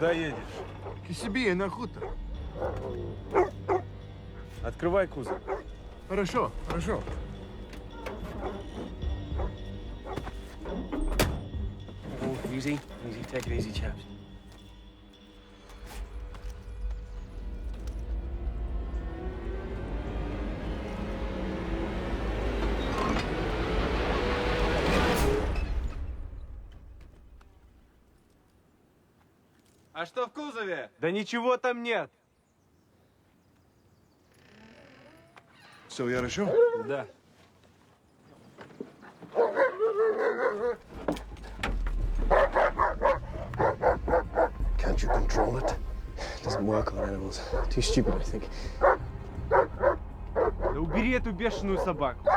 Куда едешь? К себе на хутор. Открывай кузов. Хорошо, хорошо. Oh, easy, easy. Take it easy, chaps. А что в кузове? Да ничего там нет. Все, я решил? Да. Can't you control it? Doesn't work on animals. Too stupid, I think. Да убери эту бешеную собаку.